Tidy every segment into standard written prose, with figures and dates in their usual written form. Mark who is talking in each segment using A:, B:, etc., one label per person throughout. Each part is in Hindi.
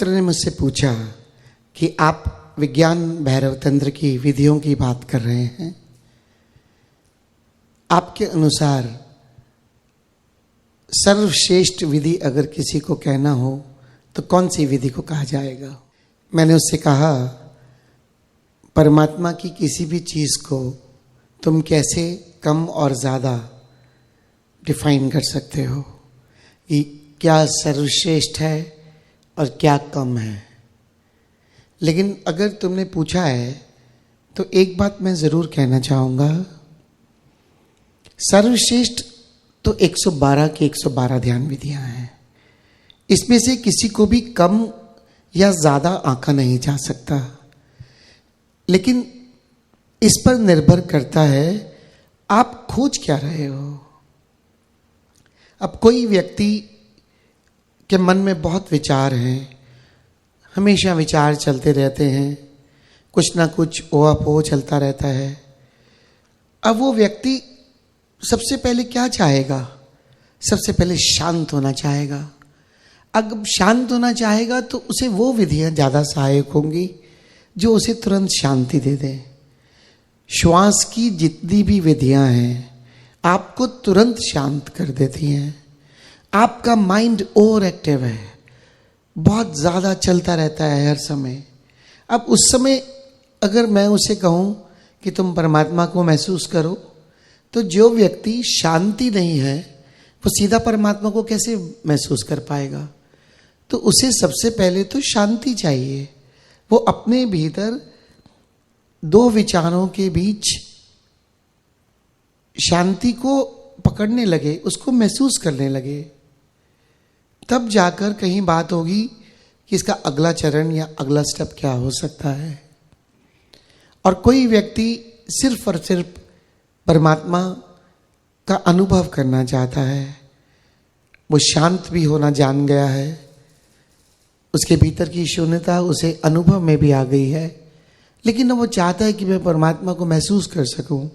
A: मित्र ने मुझसे पूछा कि आप विज्ञान भैरव तंत्र की विधियों की बात कर रहे हैं, आपके अनुसार सर्वश्रेष्ठ विधि अगर किसी को कहना हो तो कौन सी विधि को कहा जाएगा? मैंने उससे कहा, परमात्मा की किसी भी चीज को तुम कैसे कम और ज्यादा डिफाइन कर सकते हो कि क्या सर्वश्रेष्ठ है और क्या कम है। लेकिन अगर तुमने पूछा है तो एक बात मैं जरूर कहना चाहूंगा, सर्वश्रेष्ठ तो 112 की 112 ध्यान विधियां हैं। इसमें से किसी को भी कम या ज्यादा आंका नहीं जा सकता, लेकिन इस पर निर्भर करता है आप खोज क्या रहे हो। अब कोई व्यक्ति के मन में बहुत विचार हैं, हमेशा विचार चलते रहते हैं, कुछ ना कुछ ओहापोह चलता रहता है। अब वो व्यक्ति सबसे पहले क्या चाहेगा? सबसे पहले शांत होना चाहेगा। अगर शांत होना चाहेगा तो उसे वो विधियां ज्यादा सहायक होंगी जो उसे तुरंत शांति दे दें। श्वास की जितनी भी विधियां हैं आपको तुरंत शांत कर देती हैं। आपका माइंड ओवर एक्टिव है, बहुत ज्यादा चलता रहता है हर समय। अब उस समय अगर मैं उसे कहूं कि तुम परमात्मा को महसूस करो, तो जो व्यक्ति शांति नहीं है वो सीधा परमात्मा को कैसे महसूस कर पाएगा? तो उसे सबसे पहले तो शांति चाहिए। वो अपने भीतर दो विचारों के बीच शांति को पकड़ने लगे, उसको महसूस करने लगे, तब जाकर कहीं बात होगी कि इसका अगला चरण या अगला स्टेप क्या हो सकता है। और कोई व्यक्ति सिर्फ और सिर्फ परमात्मा का अनुभव करना चाहता है, वो शांत भी होना जान गया है, उसके भीतर की शून्यता उसे अनुभव में भी आ गई है, लेकिन वो चाहता है कि मैं परमात्मा को महसूस कर सकूं,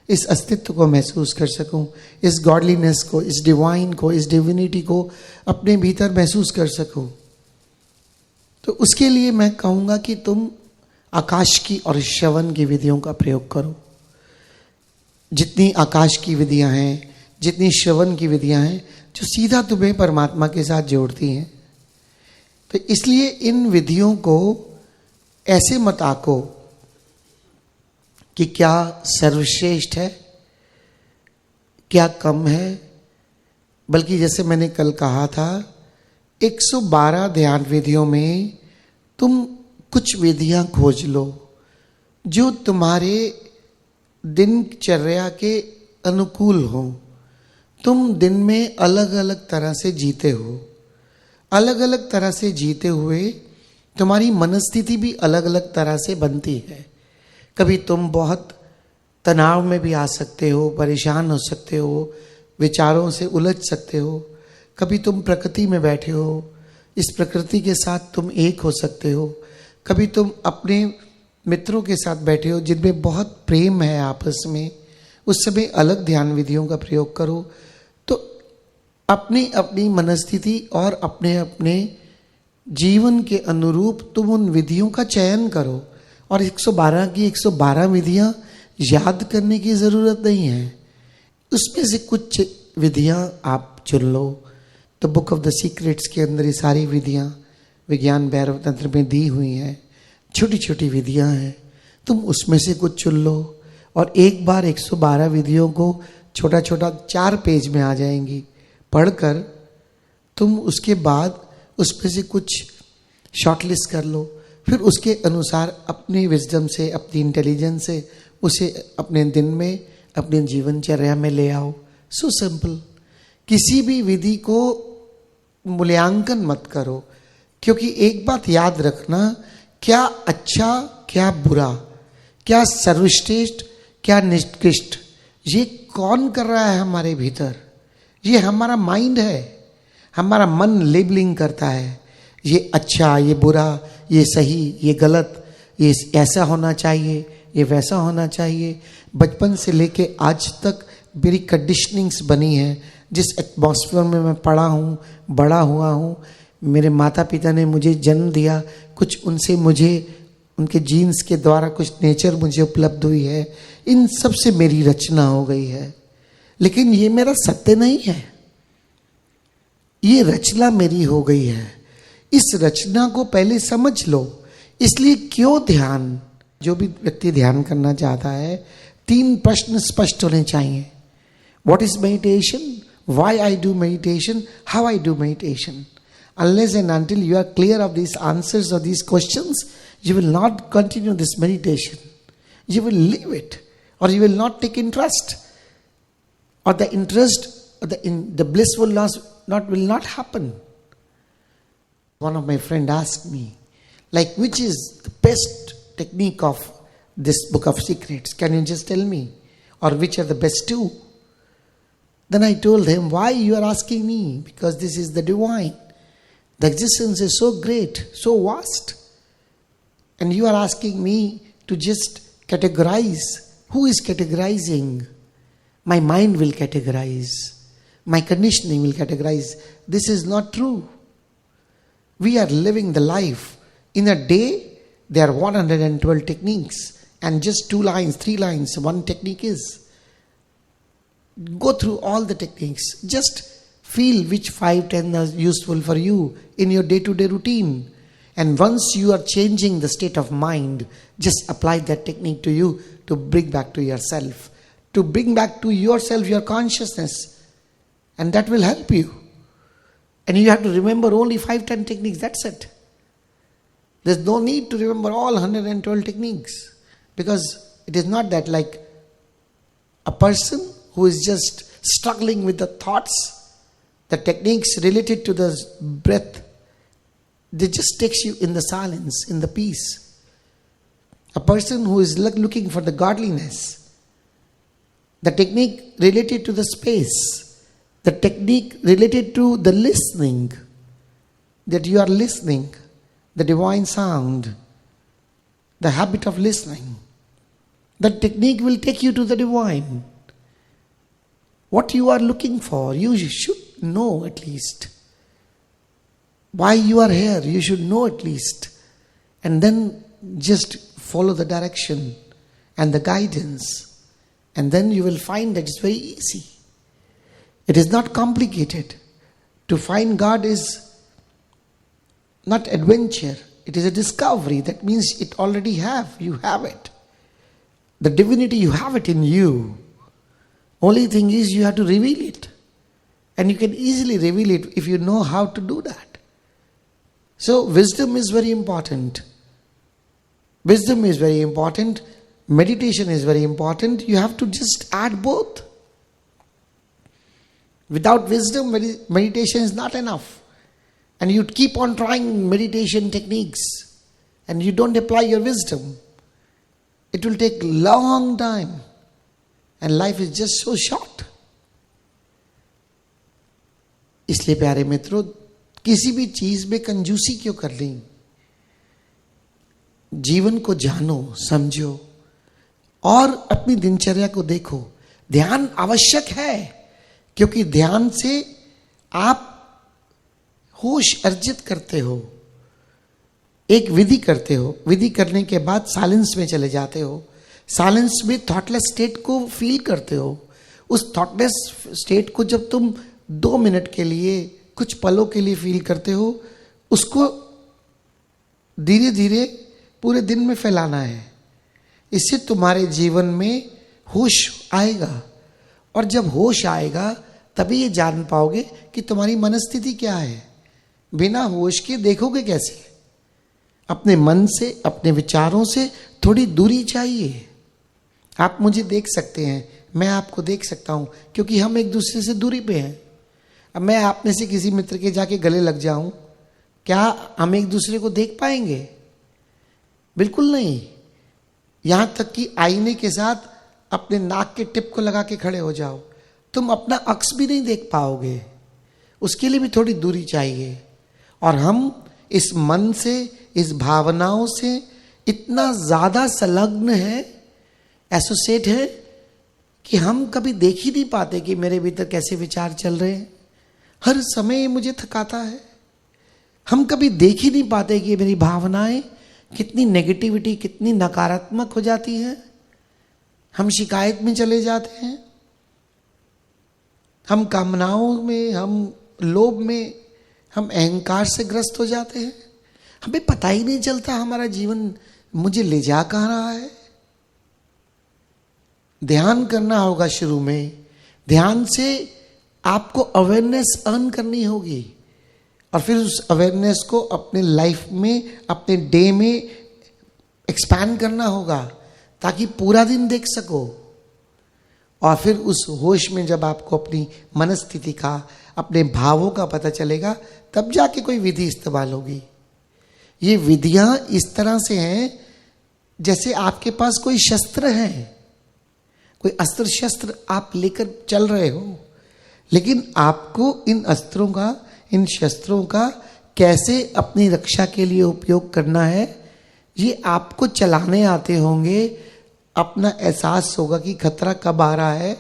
A: इस अस्तित्व को महसूस कर सकूं, इस गॉडलीनेस को, इस डिवाइन को, इस डिविनिटी को अपने भीतर महसूस कर सकूं। तो उसके लिए मैं कहूंगा कि तुम आकाश की और श्रवण की विधियों का प्रयोग करो। जितनी आकाश की विधियां हैं, जितनी श्रवण की विधियां हैं, जो सीधा तुम्हें परमात्मा के साथ जोड़ती हैं, तो इसलिए इन विधियों को ऐसे मत आको कि क्या सर्वश्रेष्ठ है, क्या कम है, बल्कि जैसे मैंने कल कहा था 112 ध्यान विधियों में तुम कुछ विधियां खोज लो जो तुम्हारे दिनचर्या के अनुकूल हो। तुम दिन में अलग अलग तरह से जीते हो, अलग अलग तरह से जीते हुए तुम्हारी मनस्थिति भी अलग अलग तरह से बनती है। कभी तुम बहुत तनाव में भी आ सकते हो, परेशान हो सकते हो, विचारों से उलझ सकते हो। कभी तुम प्रकृति में बैठे हो, इस प्रकृति के साथ तुम एक हो सकते हो। कभी तुम अपने मित्रों के साथ बैठे हो जिनमें बहुत प्रेम है आपस में, उस समय अलग ध्यान विधियों का प्रयोग करो। तो अपनी अपनी मनस्थिति और अपने अपने जीवन के अनुरूप तुम उन विधियों का चयन करो। और 112 की 112 विधियां याद करने की जरूरत नहीं है, उसमें से कुछ विधियां आप चुन लो। तो बुक ऑफ द सीक्रेट्स के अंदर ये सारी विधियां विज्ञान भैरव तंत्र में दी हुई हैं, छोटी छोटी विधियां हैं, तुम उसमें से कुछ चुन लो। और एक बार 112 विधियों को छोटा छोटा 4 पेज में आ जाएंगी, पढ़कर तुम उसके बाद उसमें से कुछ शॉर्टलिस्ट कर लो। फिर उसके अनुसार अपनी विजडम से, अपनी इंटेलिजेंस से उसे अपने दिन में, अपने जीवनचर्या में ले आओ। So simple. किसी भी विधि को मूल्यांकन मत करो, क्योंकि एक बात याद रखना, क्या अच्छा क्या बुरा, क्या सर्वश्रेष्ठ क्या निकृष्ट, ये कौन कर रहा है हमारे भीतर? ये हमारा माइंड है, हमारा मन लेबलिंग करता है, ये अच्छा ये बुरा, ये सही ये गलत, ये ऐसा होना चाहिए ये वैसा होना चाहिए। बचपन से लेके आज तक मेरी कंडीशनिंग्स बनी है, जिस एटमॉस्फेयर में मैं पढ़ा हूँ, बड़ा हुआ हूँ, मेरे माता पिता ने मुझे जन्म दिया, कुछ उनसे मुझे उनके जीन्स के द्वारा कुछ नेचर मुझे उपलब्ध हुई है, इन सब से मेरी रचना हो गई है, लेकिन ये मेरा सत्य नहीं है, ये रचना मेरी हो गई है। इस रचना को पहले समझ लो। इसलिए क्यों ध्यान, जो भी व्यक्ति ध्यान करना चाहता है, 3 प्रश्न स्पष्ट होने चाहिए। What is meditation, why I do meditation, how I do meditation. Unless and until you are clear of these answers or these questions, you will not continue this meditation. You will leave it, or you will not take interest, or the interest, or the bliss will not happen. One of my friend asked me, like, which is the best technique of this book of secrets? Can you just tell me? Or which are the best 2? Then I told him, why you are asking me? Because this is the divine. The existence is so great, so vast. And you are asking me to just categorize. Who is categorizing? My mind will categorize. My conditioning will categorize. This is not true. We are living the life. In a day, there are 112 techniques. And just 2 lines, 3 lines, one technique is. Go through all the techniques. Just feel which 5-10 are useful for you in your day-to-day routine. And once you are changing the state of mind, just apply that technique to you to bring back to yourself. To bring back to yourself your consciousness. And that will help you. And you have to remember only 5-10 techniques, that's it. There's no need to remember all 112 techniques. Because it is not that like a person who is just struggling with the thoughts, the techniques related to the breath, they just takes you in the silence, in the peace. A person who is looking for the godliness, the technique related to the space, the technique related to the listening, that you are listening, the divine sound, the habit of listening, that technique will take you to the divine. What you are looking for, you should know at least. Why you are here, you should know at least. And then just follow the direction and the guidance. And then you will find that it's very easy. It is not complicated. To find God is not adventure. It is a discovery. That means it already you have it. The divinity, you have it in you. Only thing is you have to reveal it. And you can easily reveal it if you know how to do that. So wisdom is very important. Wisdom is very important. Meditation is very important. You have to just add both. Without wisdom, meditation is not enough. And you keep on trying meditation techniques and you don't apply your wisdom. It will take long time. And life is just so short. इसलिए प्यारे मित्रों, किसी भी चीज में कंजूसी क्यों कर ली? जीवन को जानो, समझो और अपनी दिनचर्या को देखो। ध्यान आवश्यक है, क्योंकि ध्यान से आप होश अर्जित करते हो, एक विधि करते हो, विधि करने के बाद साइलेंस में चले जाते हो, साइलेंस में थॉटलेस स्टेट को फील करते हो। उस थॉटलेस स्टेट को जब तुम 2 मिनट के लिए, कुछ पलों के लिए फील करते हो, उसको धीरे धीरे पूरे दिन में फैलाना है। इससे तुम्हारे जीवन में होश आएगा, और जब होश आएगा तभी ये जान पाओगे कि तुम्हारी मनस्थिति क्या है। बिना होश के देखोगे कैसे? अपने मन से, अपने विचारों से थोड़ी दूरी चाहिए। आप मुझे देख सकते हैं, मैं आपको देख सकता हूं, क्योंकि हम एक दूसरे से दूरी पे हैं। अब मैं आप में से किसी मित्र के जाके गले लग जाऊं, क्या हम एक दूसरे को देख पाएंगे? बिल्कुल नहीं। यहां तक कि आईने के साथ अपने नाक के टिप को लगा के खड़े हो जाओ, तुम अपना अक्स भी नहीं देख पाओगे। उसके लिए भी थोड़ी दूरी चाहिए। और हम इस मन से, इस भावनाओं से इतना ज्यादा संलग्न है, एसोसिएट है, कि हम कभी देख ही नहीं पाते कि मेरे भीतर कैसे विचार चल रहे हैं। हर समय मुझे थकाता है। हम कभी देख ही नहीं पाते कि मेरी भावनाएं कितनी नेगेटिविटी, कितनी नकारात्मक हो जाती है। हम शिकायत में चले जाते हैं, हम कामनाओं में, हम लोभ में, हम अहंकार से ग्रस्त हो जाते हैं। हमें पता ही नहीं चलता हमारा जीवन मुझे ले जा कहाँ रहा है। ध्यान करना होगा शुरू में। ध्यान से आपको अवेयरनेस अर्न करनी होगी और फिर उस अवेयरनेस को अपने लाइफ में, अपने डे में एक्सपैंड करना होगा ताकि पूरा दिन देख सको। और फिर उस होश में जब आपको अपनी मनस्थिति का, अपने भावों का पता चलेगा, तब जाके कोई विधि इस्तेमाल होगी। ये विधियां इस तरह से हैं जैसे आपके पास कोई शस्त्र है, कोई अस्त्र शस्त्र आप लेकर चल रहे हो, लेकिन आपको इन अस्त्रों का, इन शस्त्रों का कैसे अपनी रक्षा के लिए उपयोग करना है, ये आपको चलाने आते होंगे। अपना एहसास होगा कि खतरा कब आ रहा है,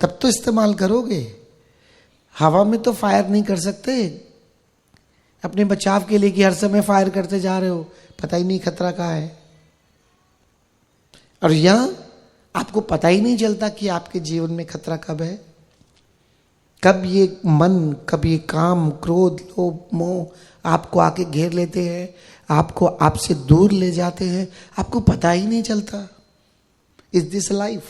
A: तब तो इस्तेमाल करोगे। हवा में तो फायर नहीं कर सकते अपने बचाव के लिए कि हर समय फायर करते जा रहे हो, पता ही नहीं खतरा कहाँ है। और यहां आपको पता ही नहीं चलता कि आपके जीवन में खतरा कब है, कब ये मन, कब ये काम, क्रोध, लोभ, मोह आपको आके घेर लेते हैं, आपको आपसे दूर ले जाते हैं, आपको पता ही नहीं चलता। Is this life?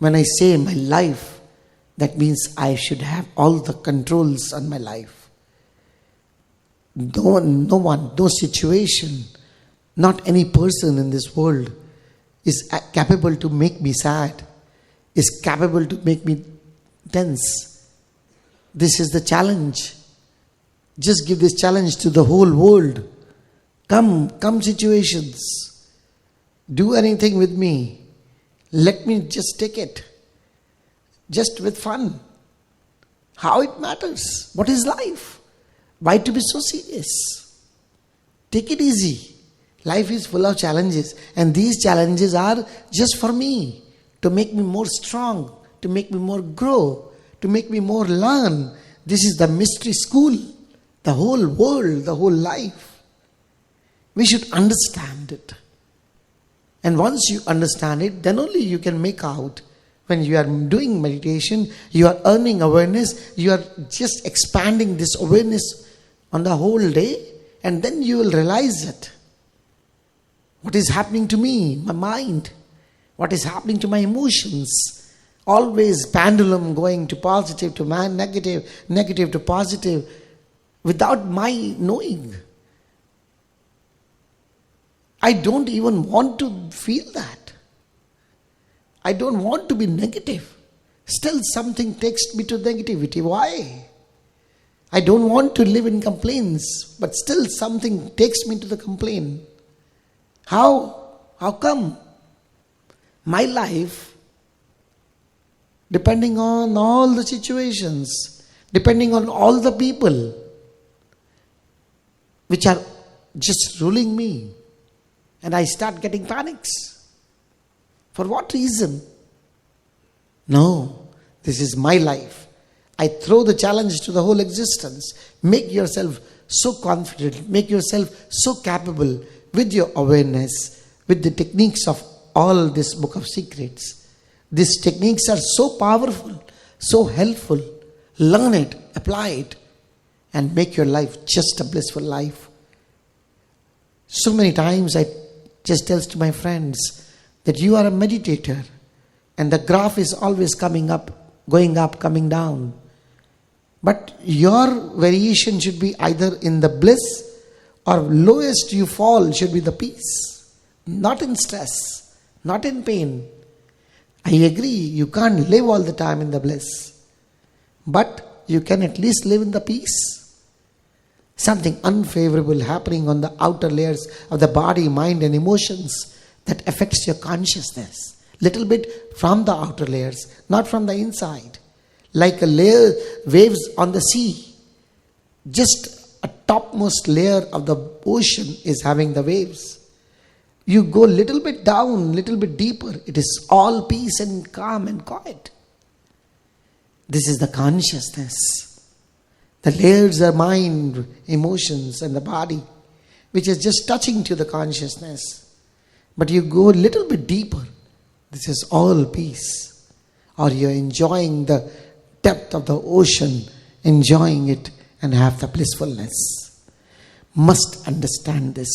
A: When I say my life, that means I should have all the controls on my life. No one, no situation, not any person in this world is capable to make me sad, is capable to make me tense. This is the challenge. Just give this challenge to the whole world. Come situations. Do anything with me. Let me just take it. Just with fun. How it matters. What is life? Why to be so serious? Take it easy. Life is full of challenges, and these challenges are just for me, to make me more strong, to make me more grow, to make me more learn. This is the mystery school, the whole world, the whole life. We should understand it. And once you understand it, then only you can make out. When you are doing meditation, you are earning awareness, you are just expanding this awareness on the whole day, and then you will realize it. What is happening to me, my mind? What is happening to my emotions? Always pendulum going to positive to negative, negative to positive, without my knowing. I don't even want to feel that. I don't want to be negative. Still something takes me to negativity. Why? I don't want to live in complaints, but still something takes me to the complaint. How? How come? My life, depending on all the situations, depending on all the people which are just ruling me, and I start getting panics. For what reason? No, this is my life. I throw the challenge to the whole existence. Make yourself so confident, make yourself so capable with your awareness, with the techniques of all this book of secrets. These techniques are so powerful, so helpful. Learn it, apply it, and make your life just a blissful life. So many times I just tell to my friends that you are a meditator and the graph is always coming up, going up, coming down. But your variation should be either in the bliss or lowest you fall should be the peace. Not in stress, not in pain. I agree, you can't live all the time in the bliss. But you can at least live in the peace. Something unfavorable happening on the outer layers of the body, mind and emotions that affects your consciousness. Little bit from the outer layers, not from the inside. Like a layer, waves on the sea. Just a topmost layer of the ocean is having the waves. You go little bit down, little bit deeper. It is all peace and calm and quiet. This is the consciousness. The layers are mind, emotions, and the body, which is just touching to the consciousness. But you go a little bit deeper. This is all peace. Or you're enjoying the depth of the ocean, enjoying it and have the blissfulness. Must understand this.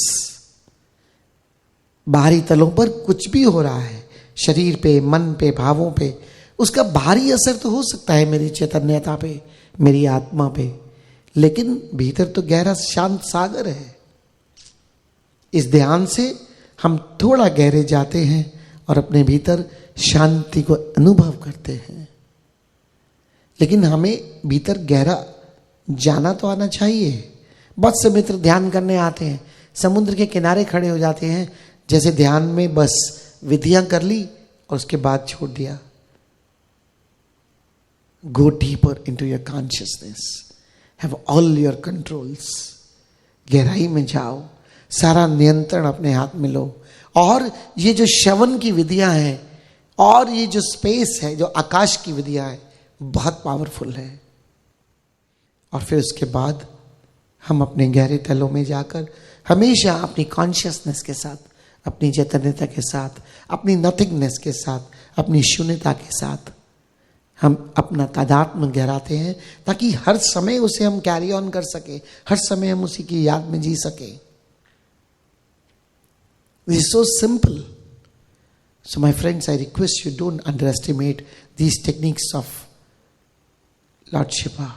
A: बाहरी तलों पर कुछ भी हो रहा है, शरीर पे, मन पे, भावों पे, उसका बाहरी असर तो हो सकता है मेरी चैतन्यता पे, मेरी आत्मा पे, लेकिन भीतर तो गहरा शांत सागर है. इस ध्यान से हम थोड़ा गहरे जाते हैं और अपने भीतर शांति को अनुभव करते हैं. लेकिन हमें भीतर गहरा जाना तो आना चाहिए. बहुत से मित्र ध्यान करने आते हैं, समुद्र के किनारे खड़े हो जाते हैं, जैसे ध्यान में बस विधियां कर ली और उसके बाद छोड़ दिया. Go deeper into your consciousness. Have all your controls. गहराई में जाओ, सारा नियंत्रण अपने हाथ में लो. और ये जो श्रवण की विधियां हैं और ये जो स्पेस है, जो आकाश की विधियां है, बहुत पावरफुल है. और फिर उसके बाद हम अपने गहरे तलों में जाकर हमेशा अपनी कॉन्शियसनेस के साथ, अपनी चैतन्यता के साथ, अपनी नथिंगनेस के साथ, अपनी शून्यता के साथ हम अपना तादात्म्य गहराते हैं, ताकि हर समय उसे हम कैरी ऑन कर सके, हर समय हम उसी की याद में जी सके. This is so simple. So my friends, I request you don't underestimate these techniques of Lord Shiva,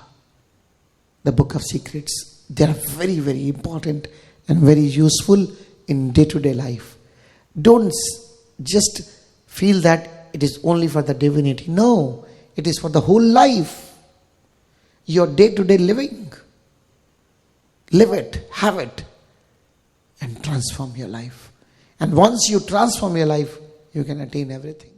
A: the Book of Secrets. They are very, very important and very useful in day-to-day life. Don't just feel that it is only for the divinity. No, it is for the whole life. Your day-to-day living. Live it, have it, and transform your life. And once you transform your life, you can attain everything.